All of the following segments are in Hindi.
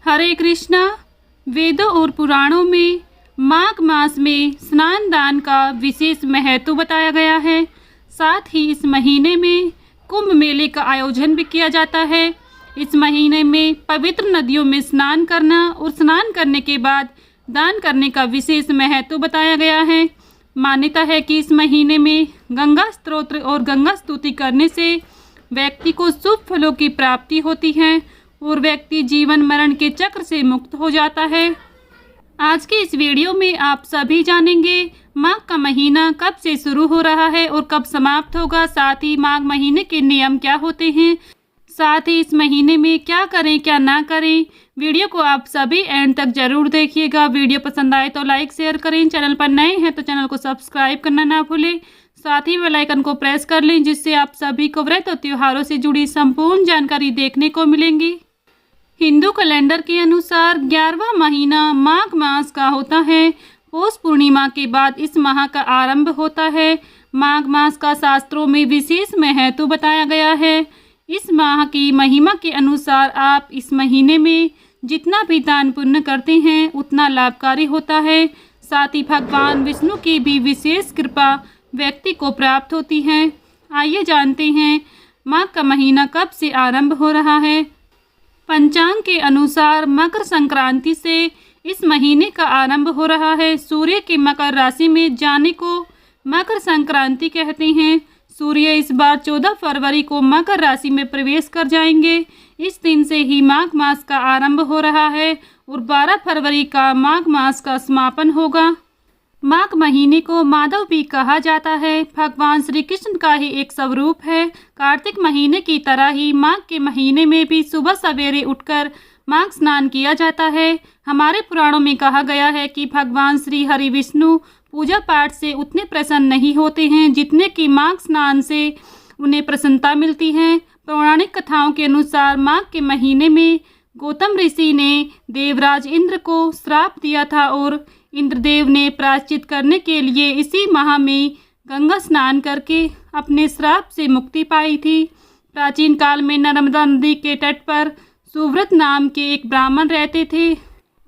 हरे कृष्णा। वेदों और पुराणों में माघ मास में स्नान दान का विशेष महत्व बताया गया है। साथ ही इस महीने में कुंभ मेले का आयोजन भी किया जाता है। इस महीने में पवित्र नदियों में स्नान करना और स्नान करने के बाद दान करने का विशेष महत्व बताया गया है। मान्यता है कि इस महीने में गंगा स्तोत्र और गंगा स्तुति करने से व्यक्ति को शुभ फलों की प्राप्ति होती है और व्यक्ति जीवन मरण के चक्र से मुक्त हो जाता है। आज के इस वीडियो में आप सभी जानेंगे माघ का महीना कब से शुरू हो रहा है और कब समाप्त होगा। साथ ही माघ महीने के नियम क्या होते हैं, साथ ही इस महीने में क्या करें क्या ना करें। वीडियो को आप सभी एंड तक जरूर देखिएगा। वीडियो पसंद आए तो लाइक शेयर करें। चैनल पर नए हैं तो चैनल को सब्सक्राइब करना ना भूलें। साथ ही बेल आइकन को प्रेस कर लें, जिससे आप सभी को व्रत और त्योहारों से जुड़ी संपूर्ण जानकारी देखने को मिलेंगी। हिंदू कैलेंडर के अनुसार 11वां महीना माघ मास का होता है। पौष पूर्णिमा के बाद इस माह का आरंभ होता है। माघ मास का शास्त्रों में विशेष महत्व बताया गया है। इस माह की महिमा के अनुसार आप इस महीने में जितना भी दान पुण्य करते हैं उतना लाभकारी होता है। साथ ही भगवान विष्णु की भी विशेष कृपा व्यक्ति को प्राप्त होती है। आइए जानते हैं माघ का महीना कब से आरंभ हो रहा है। पंचांग के अनुसार मकर संक्रांति से इस महीने का आरंभ हो रहा है। सूर्य के मकर राशि में जाने को मकर संक्रांति कहते हैं। सूर्य इस बार 14 फरवरी को मकर राशि में प्रवेश कर जाएंगे। इस दिन से ही माघ मास का आरंभ हो रहा है और 12 फरवरी का माघ मास का समापन होगा। माघ महीने को माधव भी कहा जाता है। भगवान श्री कृष्ण का ही एक स्वरूप है। कार्तिक महीने की तरह ही माघ के महीने में भी सुबह सवेरे उठकर माघ स्नान किया जाता है। हमारे पुराणों में कहा गया है कि भगवान श्री हरि विष्णु पूजा पाठ से उतने प्रसन्न नहीं होते हैं जितने कि माघ स्नान से उन्हें प्रसन्नता मिलती है। पौराणिक कथाओं के अनुसार माघ के महीने में गौतम ऋषि ने देवराज इंद्र को श्राप दिया था और इंद्रदेव ने प्रायश्चित करने के लिए इसी माह में गंगा स्नान करके अपने श्राप से मुक्ति पाई थी। प्राचीन काल में नर्मदा नदी के तट पर सुव्रत नाम के एक ब्राह्मण रहते थे।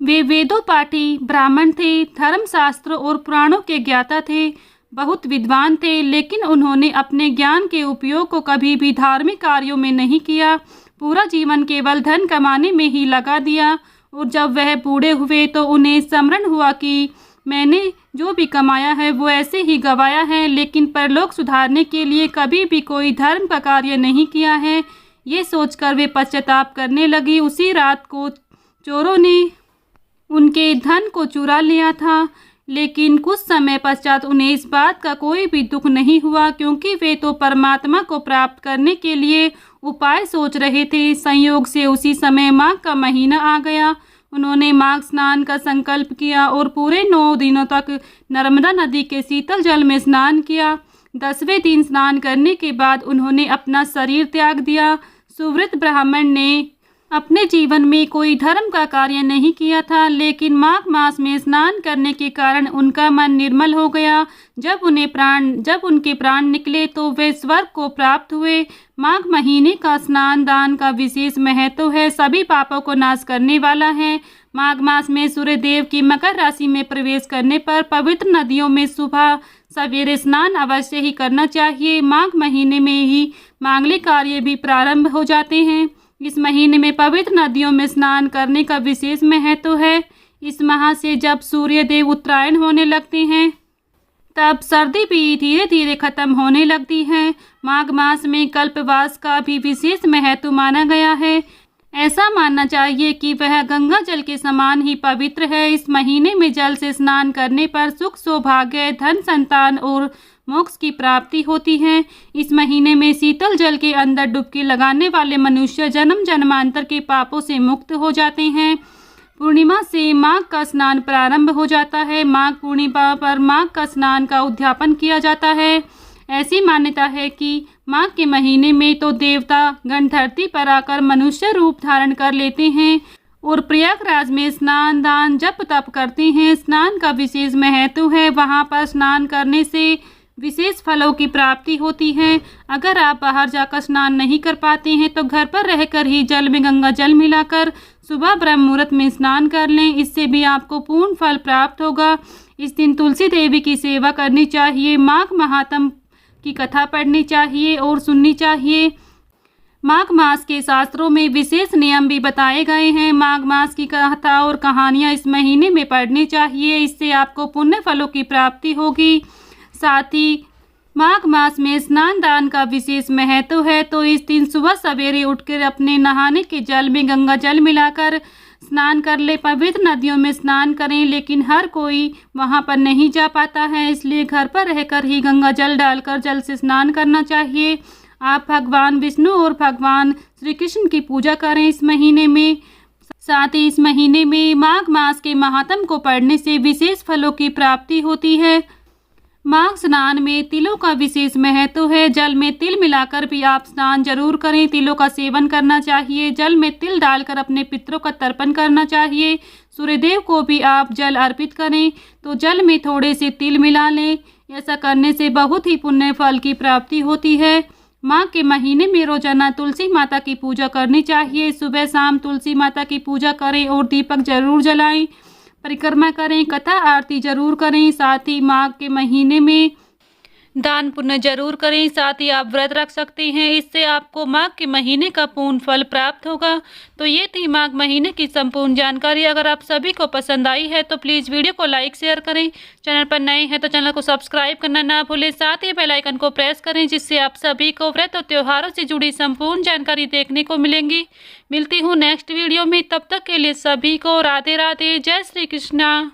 वे वेदों पाठी ब्राह्मण थे, धर्मशास्त्र और पुराणों के ज्ञाता थे, बहुत विद्वान थे, लेकिन उन्होंने अपने ज्ञान के उपयोग को कभी भी धार्मिक कार्यों में नहीं किया। पूरा जीवन केवल धन कमाने में ही लगा दिया और जब वह बूढ़े हुए तो उन्हें स्मरण हुआ कि मैंने जो भी कमाया है वो ऐसे ही गंवाया है, लेकिन परलोक सुधारने के लिए कभी भी कोई धर्म का कार्य नहीं किया है। ये सोचकर वे पश्चाताप करने लगी। उसी रात को चोरों ने उनके धन को चुरा लिया था, लेकिन कुछ समय पश्चात उन्हें इस बात का कोई भी दुख नहीं हुआ, क्योंकि वे तो परमात्मा को प्राप्त करने के लिए उपाय सोच रहे थे। संयोग से उसी समय माघ का महीना आ गया। उन्होंने माघ स्नान का संकल्प किया और पूरे 9 दिनों तक नर्मदा नदी के शीतल जल में स्नान किया। 10वें दिन स्नान करने के बाद उन्होंने अपना शरीर त्याग दिया। सुव्रत ब्राह्मण ने अपने जीवन में कोई धर्म का कार्य नहीं किया था, लेकिन माघ मास में स्नान करने के कारण उनका मन निर्मल हो गया। जब उनके प्राण निकले तो वे स्वर्ग को प्राप्त हुए। माघ महीने का स्नान दान का विशेष महत्व है, सभी पापों को नाश करने वाला है। माघ मास में सूर्य देव की मकर राशि में प्रवेश करने पर पवित्र नदियों में सुबह सवेरे स्नान अवश्य ही करना चाहिए। माघ महीने में ही मांगलिक कार्य भी प्रारंभ हो जाते हैं। इस महीने में पवित्र नदियों में स्नान करने का विशेष महत्व है। इस माह से जब सूर्य देव उत्तरायण होने लगते हैं तब सर्दी भी धीरे धीरे खत्म होने लगती है। माघ मास में कल्पवास का भी विशेष महत्व माना गया है। ऐसा मानना चाहिए कि वह गंगा जल के समान ही पवित्र है। इस महीने में जल से स्नान करने पर सुख सौभाग्य धन संतान और मोक्ष की प्राप्ति होती है। इस महीने में शीतल जल के अंदर डुबकी लगाने वाले मनुष्य जन्म जन्मांतर के पापों से मुक्त हो जाते हैं। पूर्णिमा से माघ का स्नान प्रारंभ हो जाता है। माघ पूर्णिमा पर माघ का स्नान का उद्यापन किया जाता है। ऐसी मान्यता है कि माघ के महीने में तो देवता गण धरती पर आकर मनुष्य रूप धारण कर लेते हैं और प्रयागराज में स्नान दान जप तप करते हैं। स्नान का विशेष महत्व है। वहाँ पर स्नान करने से विशेष फलों की प्राप्ति होती है। अगर आप बाहर जाकर स्नान नहीं कर पाते हैं तो घर पर रहकर ही जल में गंगा जल मिलाकर सुबह ब्रह्म मुहूर्त में स्नान कर लें, इससे भी आपको पूर्ण फल प्राप्त होगा। इस दिन तुलसी देवी की सेवा करनी चाहिए, माघ महात्म की कथा पढ़नी चाहिए और सुननी चाहिए। माघ मास के शास्त्रों में विशेष नियम भी बताए गए हैं। माघ मास की कथा और कहानियाँ इस महीने में पढ़नी चाहिए, इससे आपको पुण्य फलों की प्राप्ति होगी। साथ ही माघ मास में स्नान दान का विशेष महत्व है, तो इस दिन सुबह सवेरे उठकर अपने नहाने के जल में गंगा जल मिलाकर स्नान कर ले। पवित्र नदियों में स्नान करें, लेकिन हर कोई वहां पर नहीं जा पाता है, इसलिए घर पर रहकर ही गंगा जल डालकर जल से स्नान करना चाहिए। आप भगवान विष्णु और भगवान श्री कृष्ण की पूजा करें इस महीने में। साथ ही इस महीने में माघ मास के महात्म को पढ़ने से विशेष फलों की प्राप्ति होती है। माघ स्नान में तिलों का विशेष महत्व है। जल में तिल मिलाकर भी आप स्नान जरूर करें। तिलों का सेवन करना चाहिए। जल में तिल डालकर अपने पितरों का तर्पण करना चाहिए। सूर्यदेव को भी आप जल अर्पित करें, तो जल में थोड़े से तिल मिला लें। ऐसा करने से बहुत ही पुण्य फल की प्राप्ति होती है। माघ के महीने में रोजाना तुलसी माता की पूजा करनी चाहिए। सुबह शाम तुलसी माता की पूजा करें और दीपक जरूर जलाएं, परिक्रमा करें, कथा आरती जरूर करें। साथ ही माघ के महीने में दान पुण्य जरूर करें। साथ ही आप व्रत रख सकते हैं, इससे आपको माघ के महीने का पूर्ण फल प्राप्त होगा। तो ये थी माघ महीने की संपूर्ण जानकारी। अगर आप सभी को पसंद आई है तो प्लीज़ वीडियो को लाइक शेयर करें। चैनल पर नए हैं तो चैनल को सब्सक्राइब करना ना भूलें। साथ ही बेल आइकन को प्रेस करें, जिससे आप सभी को व्रत और त्योहारों से जुड़ी संपूर्ण जानकारी देखने को मिलेंगी। मिलती हूँ नेक्स्ट वीडियो में, तब तक के लिए सभी को राधे राधे, जय श्री कृष्णा।